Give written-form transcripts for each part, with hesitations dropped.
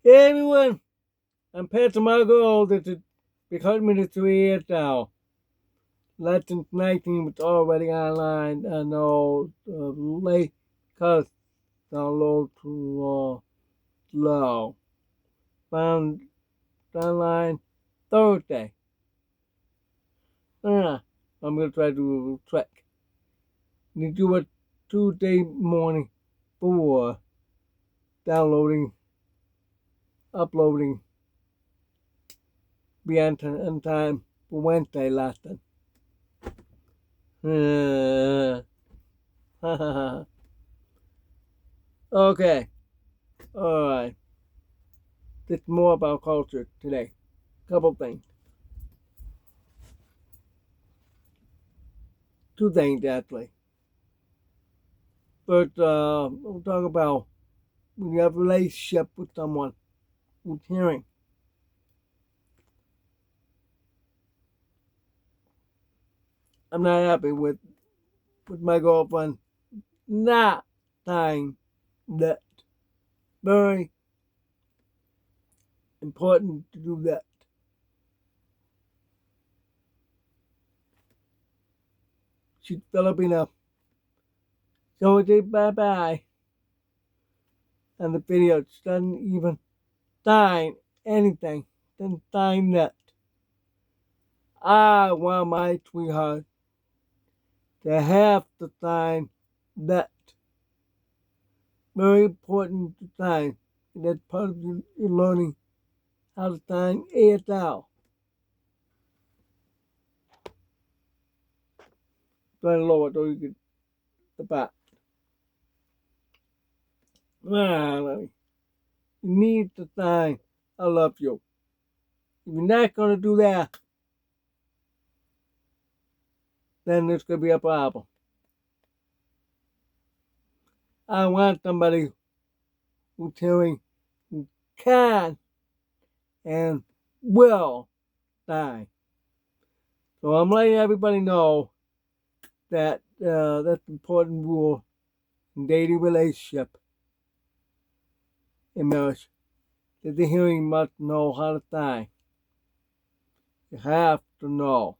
Hey everyone, I'm Pastor Margot. This is because Ministry ASL. Lesson 19 was already online. I know late because download too slow. Found online Thursday. I'm gonna try to do a track. You do it Tuesday morning for downloading, uploading, be on time for Wednesday lesson. Okay. Alright. It's more about culture today. Couple things. Two things actually. First, we'll talk about when you have a relationship with someone who's hearing. I'm not happy with my girlfriend not tying that. Very important to do that. She's Filipino. So we say bye bye. And the video doesn't even sign anything. Doesn't sign that. I want my sweetheart to have to sign that. Very important to sign. That's part of your learning how to sign ASL. Try to lower so you get the back. You need to sign I love you. If you're not going to do that, then there's going to be a problem. I want somebody who's hearing, who can and will sign. So I'm letting everybody know that that's an important rule in dating relationship in marriage. That the hearing must know how to sign. You have to know.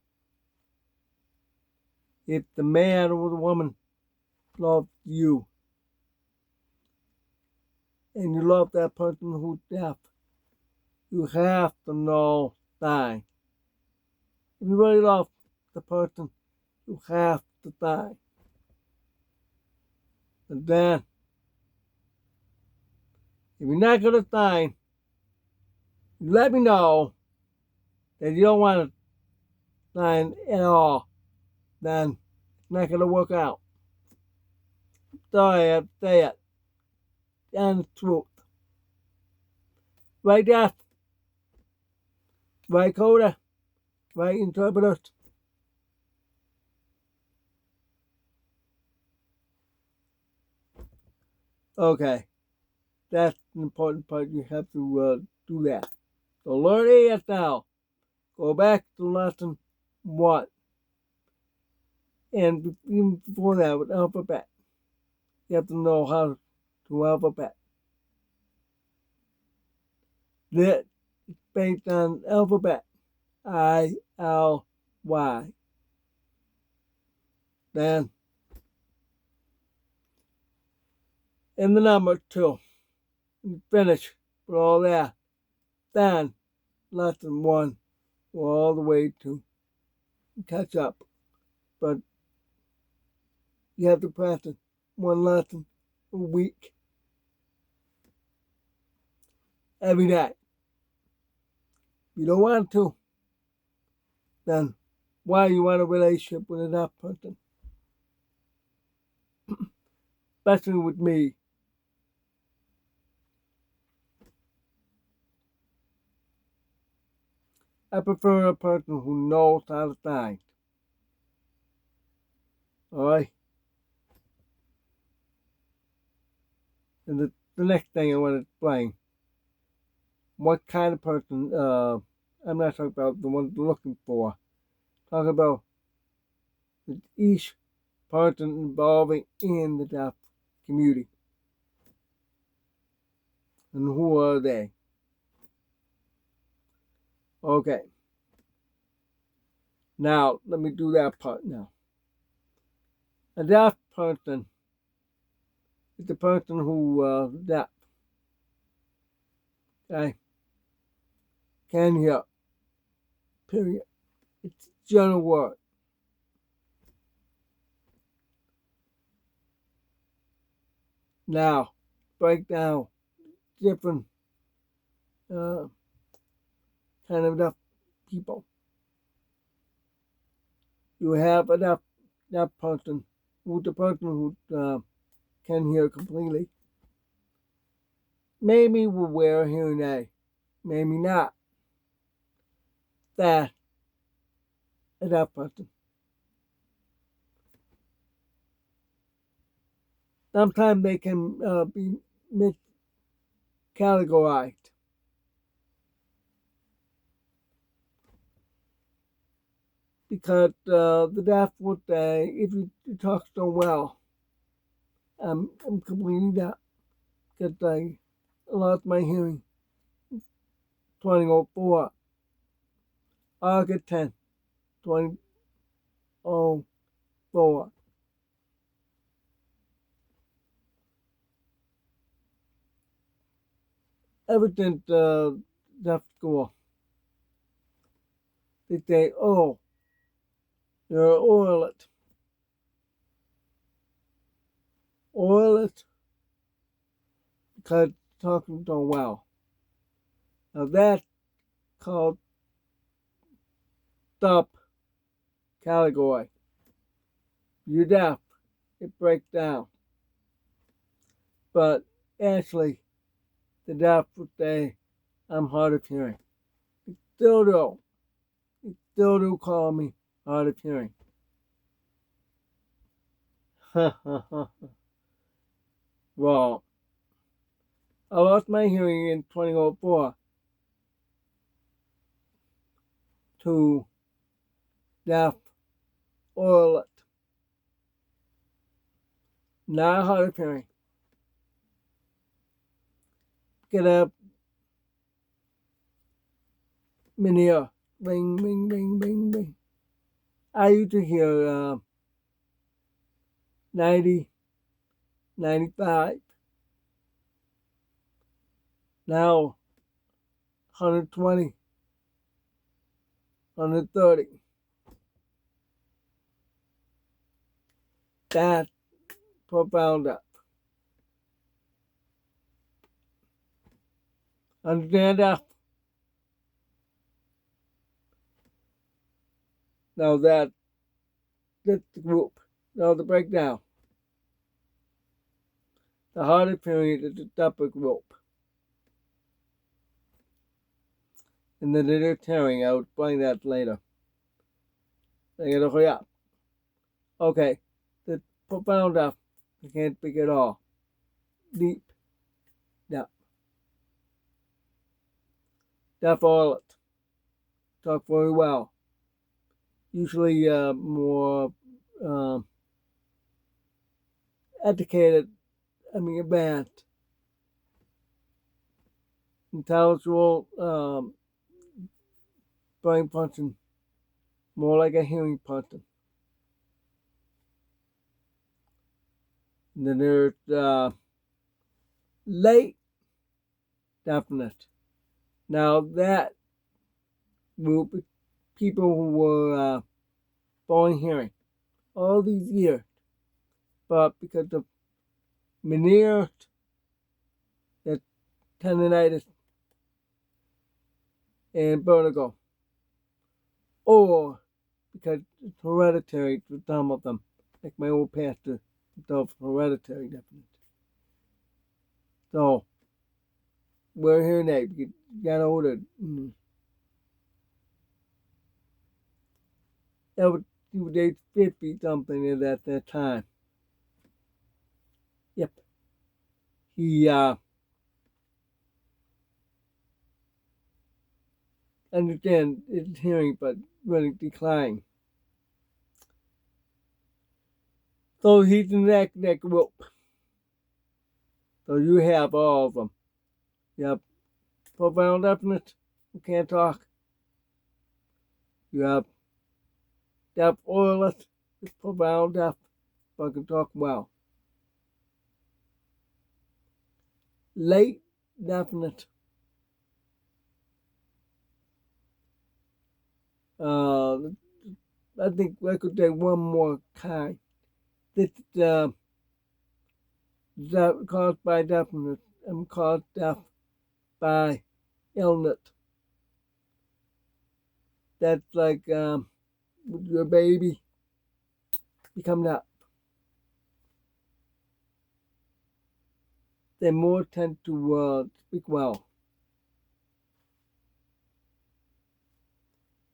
If the man or the woman loves you and you love that person who's deaf, you have to know sign. If you really love the person, you have to sign. And then, if you're not going to sign, let me know that you don't want to sign at all. Then it's not going to work out. Sorry, I have to say it. And the truth. Right, Deaf? Right, Coda? Right, interpreters? Okay. That's an important part. You have to do that. So learn ASL. Go back to lesson 1. And even before that, with alphabet, you have to know how to alphabet. That is based on alphabet. I-L-Y. Then, in the number 2. You finish with all that. Then, lesson 1, all the way to catch up. But you have to practice one lesson a week. Every day. If you don't want to, then why you want a relationship with a deaf person? Especially with me. I prefer a person who knows how to sign. Alright? And the next thing I want to explain. What kind of person, I'm not talking about the ones looking for. Talk about each person involving in the deaf community. And who are they? Okay. Now, let me do that part now. A deaf person is the person who deaf. Okay? Can hear. Period. It's a general word. Now, break down different uh, kind of deaf people. You have a deaf person who's the person who can hear completely. Maybe will wear a hearing aid. Maybe not. That's a deaf person. Sometimes they can be miscategorized. Because the deaf would say, if you talk so well, I'm completely deaf. Because I lost my hearing 2004, August 10th, 2004. Ever since deaf school, they say, oh, you're an oilet. Oilet because talking so well. Now that's called stop category. You're deaf. It breaks down. But actually, the deaf would say, I'm hard of hearing. They still do. They still do call me hard of hearing. Well, I lost my hearing in 2004 to deaf oilet. Not hard of hearing. Get up, Minia. Ring, ring, ring, ring, ring. I used to hear 90, 95. Now 120, 130. That's profound up. Understand that? Now that's the group. Now the breakdown. The hard of hearing is the upper group. And the little tearing, I'll explain that later. I gotta hurry up. Okay, the profound up, I can't speak at all. Deep, deaf. Deaf oilet. Talk very well. Usually more educated, advanced. Intellectual brain function, more like a hearing person. And then there's late deafness. Now that group is people who were born hearing all these years, but because of Meniere's, that tendonitis, and vertigo, or because it's hereditary for some of them, like my old pastor, it's hereditary deafness. So we're hearing that you got older. That was, he was age 50 something at that time. Yep. He understand his hearing, but really declining. So he's in that group. So you have all of them. You have profound deafness, who can't talk. You have deaf oilers, profound deaf, but can talk well. Late deafness. I think I could take one more kind. This is caused by deafness and caused deaf by illness. That's like with your baby become deaf. They more tend to speak well.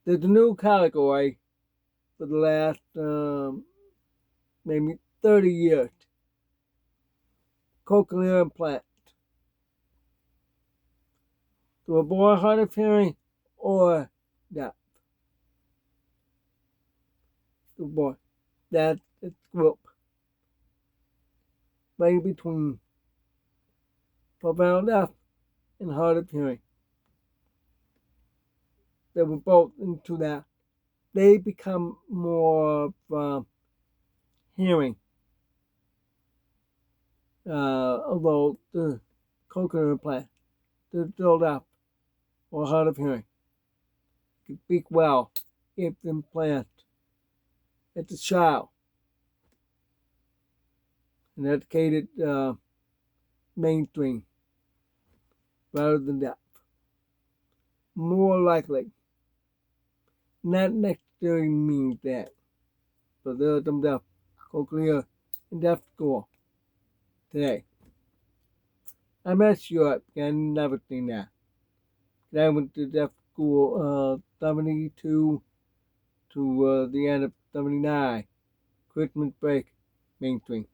There's a new category for the last maybe 30 years. Cochlear implant. To avoid hard of hearing or deaf. To avoid that group. Right in between profound deaf and hard of hearing. They were both into that. They become more of hearing. Although the cochlear implant, they're still deaf or hard of hearing. Can speak well if the implant at the child. An educated mainstream rather than deaf. More likely. Not necessarily means that. But there are some deaf, cochlear, and deaf school today. I'm not sure. I never seen that. I went to deaf school 72 to the end of 79. Christmas break, mainstream.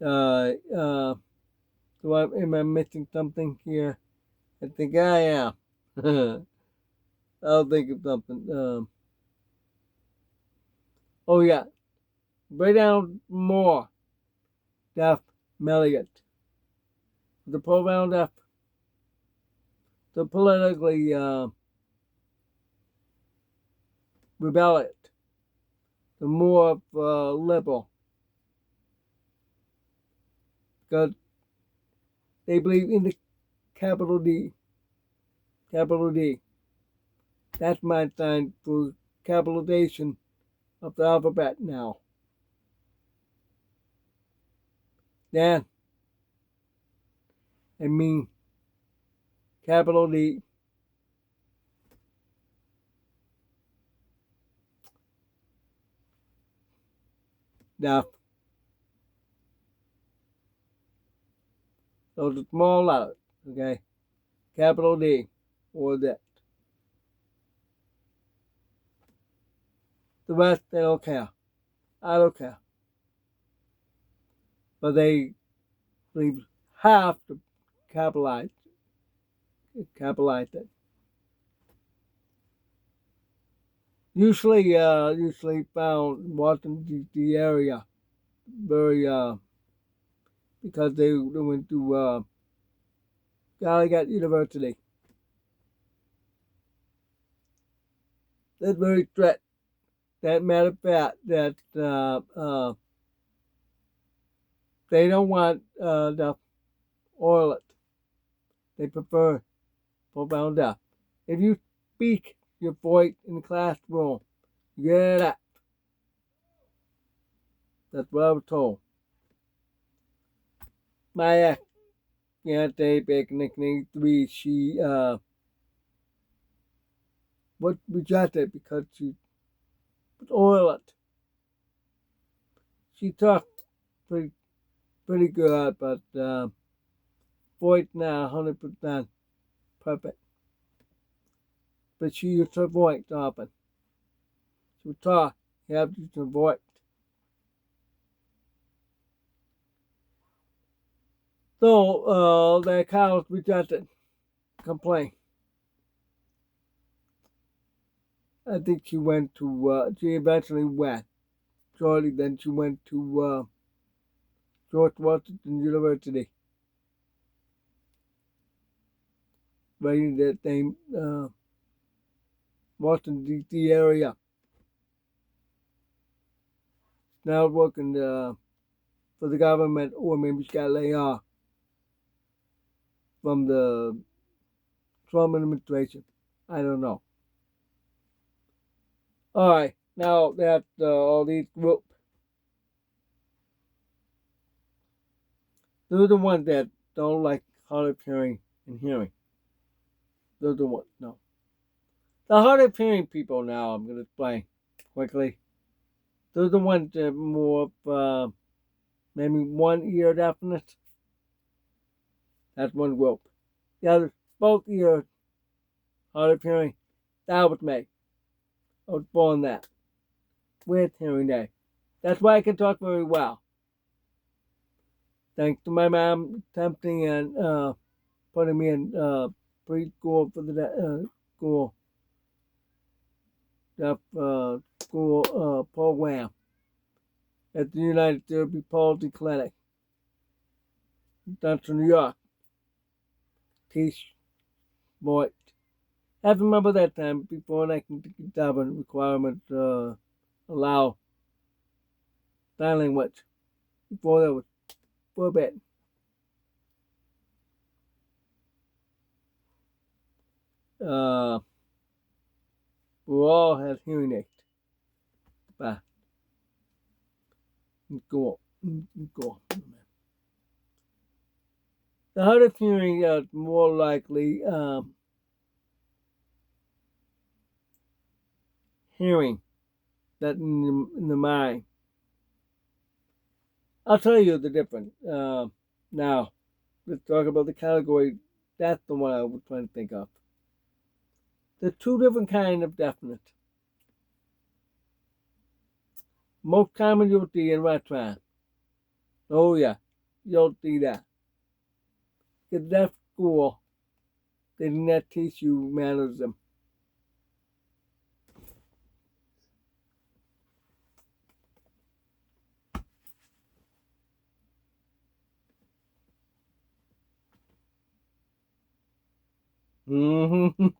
So am I missing something here? I think I am. I'll think of something. Oh yeah, write down more. daManlius. The profound deaf. The politically rebellious. The more liberal. Because they believe in the capital D. Capital D. That's my sign for capitalization of the alphabet now. Dan. I mean capital D. Deaf. So the small letters, okay? Capital D or that. The rest they don't care. I don't care. But they have to capitalize it. Usually found Washington D.C. area very because they went to Gallaudet University. That's very strict. That matter of fact that they don't want the oilet. They prefer profound deaf. If you speak your voice in the classroom, you get it. That's what I was told. My ex fiance back in 1983, she was rejected because she was oilet. She talked pretty good, but voice now 100% perfect. But she used her voice often. She would talk, you have to use her voice. So the college rejected complaint. I think she went to, she eventually went. Shortly then she went to George Washington University. Right in that same Washington D.C. area. Now working for the government, or maybe she got laid off from the Trump administration. I don't know. All right, now that all these groups, they're the ones that don't like hard of hearing and hearing. They're the ones. No, the hard of hearing people. Now I'm going to explain quickly. They're the ones that are more of maybe one ear deafness. That's one group. The other, both ears hard of hearing. That was me. I was born that with hearing aid. That's why I can talk very well. Thanks to my mom attempting and putting me in preschool for the school deaf school program at the United Therapy Palsy Clinic, Central New York. Teach boy. I have to remember that time before I can have a requirement allow sign language. Before that was forbidden. Uh, we all have hearing aids. But go on. The hard of hearing is more likely hearing that in the mind. I'll tell you the difference. Now, let's talk about the category. That's the one I was trying to think of. There's two different kinds of deafness. Most common you'll see in restaurants. Oh yeah, you'll see that. The deaf school, they did not teach you mannerism.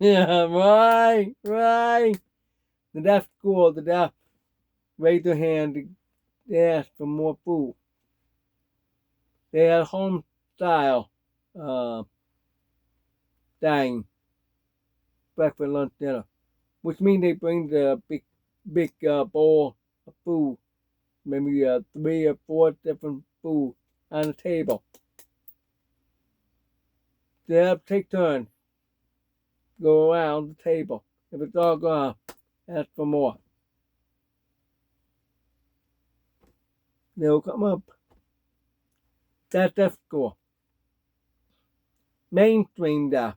Yeah, right. The deaf school, the deaf raise their hand to ask for more food. They had home style uh, dining, breakfast, lunch, dinner, which means they bring the big bowl of food, maybe 3 or 4 different food on the table. They have to take turns, go around the table. If it's all gone, ask for more. They'll come up. That's deaf school. Mainstream deaf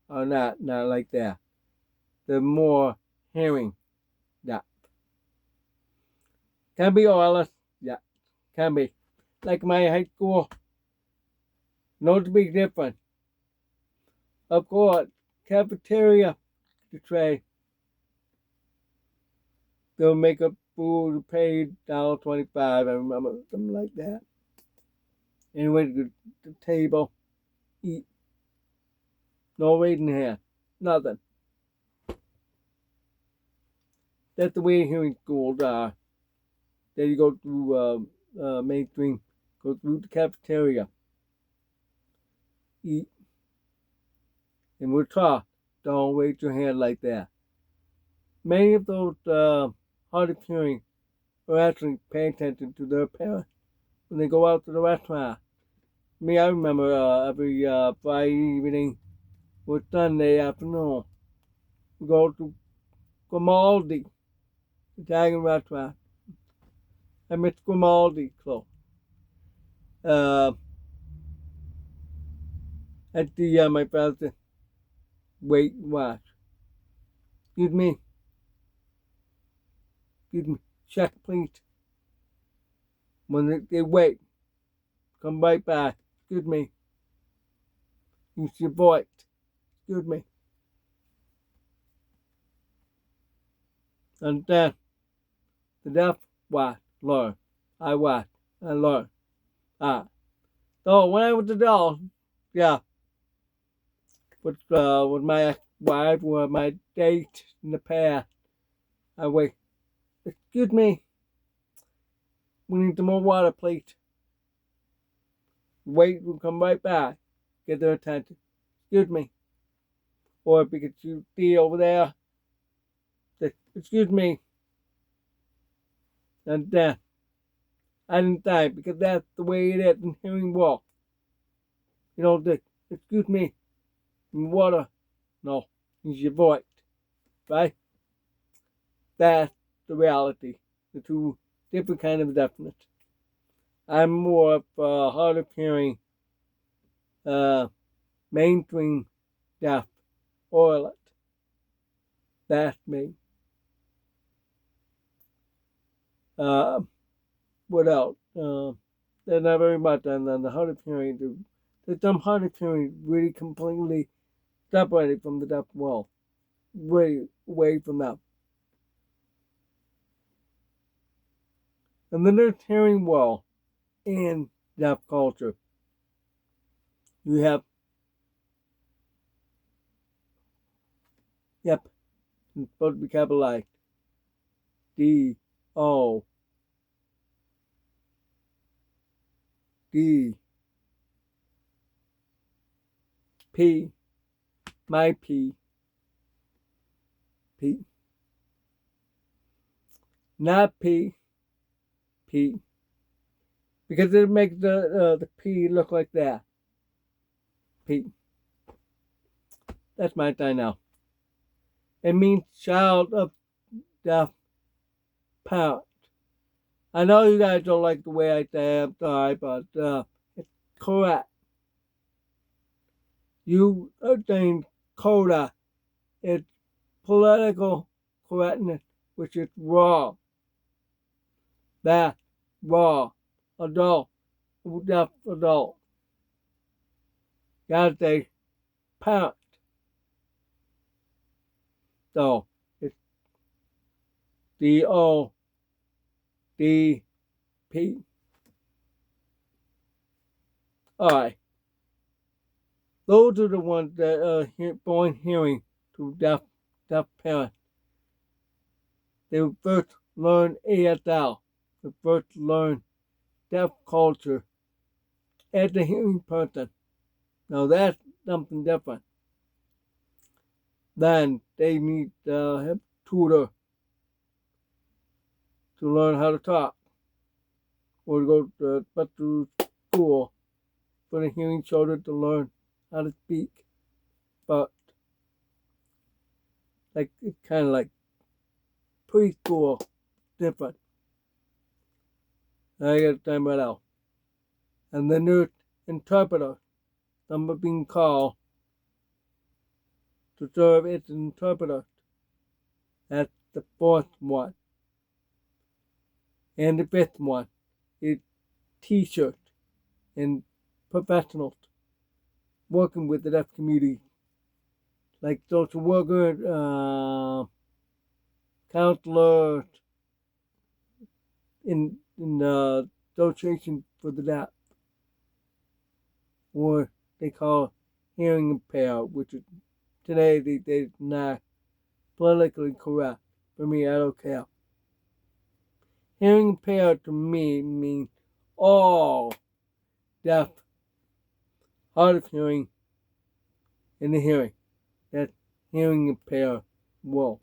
are not like that. They're more hearing deaf. Can be all yeah, can be. Like my high school, no big difference. Of course, cafeteria to tray. They'll make up food, pay $1.25. I remember something like that. Anyway, the table, eat. No waiting here, nothing. That's the way hearing schools are. Then you go through mainstream, go through the cafeteria, eat, and we're taught, don't wave your hand like that. Many of those hard of hearing are actually paying attention to their parents when they go out to the restaurant. Me, I remember every Friday evening or Sunday afternoon, we go to Grimaldi, Italian restaurant. I miss Grimaldi close. At the my father wait and watch. Excuse me. Check please. When they wait, come right back. Excuse me. Use your voice. Excuse me. And then the deaf watch, learn. I watch, I learn. So when I was adult, yeah, with my wife or my date in the past, I wait. Excuse me, we need some more water, please. Wait, we'll come right back. Get their attention. Excuse me. Or because you see over there, excuse me. And then I didn't die because that's the way it is in hearing wall. You know, excuse me, water. No, it's your voice, right? That's the reality. The two different kind of deafness. I'm more of hard of hearing, mainstream deaf, oilet. That's me. What else? There's not very much on the hard of hearing. There's some hard of hearing really completely separated from the deaf world, way away from them. And then there's hearing well in deaf culture. You have, yep, it's supposed to be capitalized. D O D P, my P, P, not P, P, because it makes the P look like that. P. That's my time now. It means child of deaf parent. I know you guys don't like the way I say it, I'm sorry, but it's correct. You are saying coda. It's political correctness, which is wrong. That's wrong. Adult, deaf adult. Gotta say parent. So it's DODP. Alright. Those are the ones that are born hearing to deaf parents. They first learn ASL. They first learn deaf culture as a hearing person. Now that's something different. Then they need to have a tutor to learn how to talk, or to go to special school for the hearing children to learn how to speak. But like it's kind of like preschool, different. I got time right now. And then there's interpreter. Some are being called to serve as an interpreter. That's the fourth one. And the fifth one is T-shirt and professionals working with the deaf community, like social workers, counselors, in the association for the deaf, or they call hearing impaired, which is today they're not politically correct. For me, I don't care. Hearing impaired to me means all deaf, hard of hearing, and the hearing. That's hearing impaired world.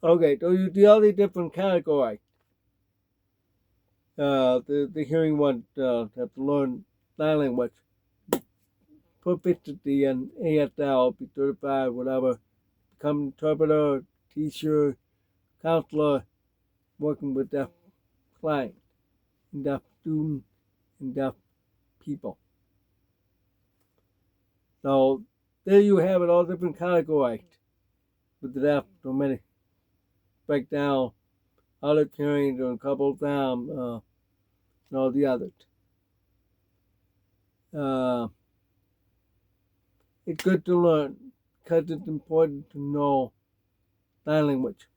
Okay, so you see all these different categories. The hearing one have to learn sign language, proficiency in ASL, be 35, whatever, become interpreter, teacher, counselor, working with deaf clients, and deaf students, and deaf people. So there you have it, all different categories with the deaf. So many break down hard of hearing and a couple of them, and all the others. It's good to learn because it's important to know sign language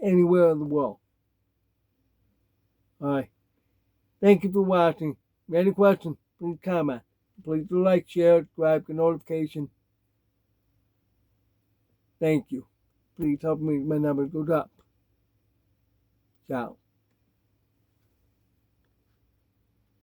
anywhere in the world. Alright. Thank you for watching. Any questions, please comment. Please do like, share, subscribe, get notification. Thank you. Please help me, my numbers goes up. Ciao.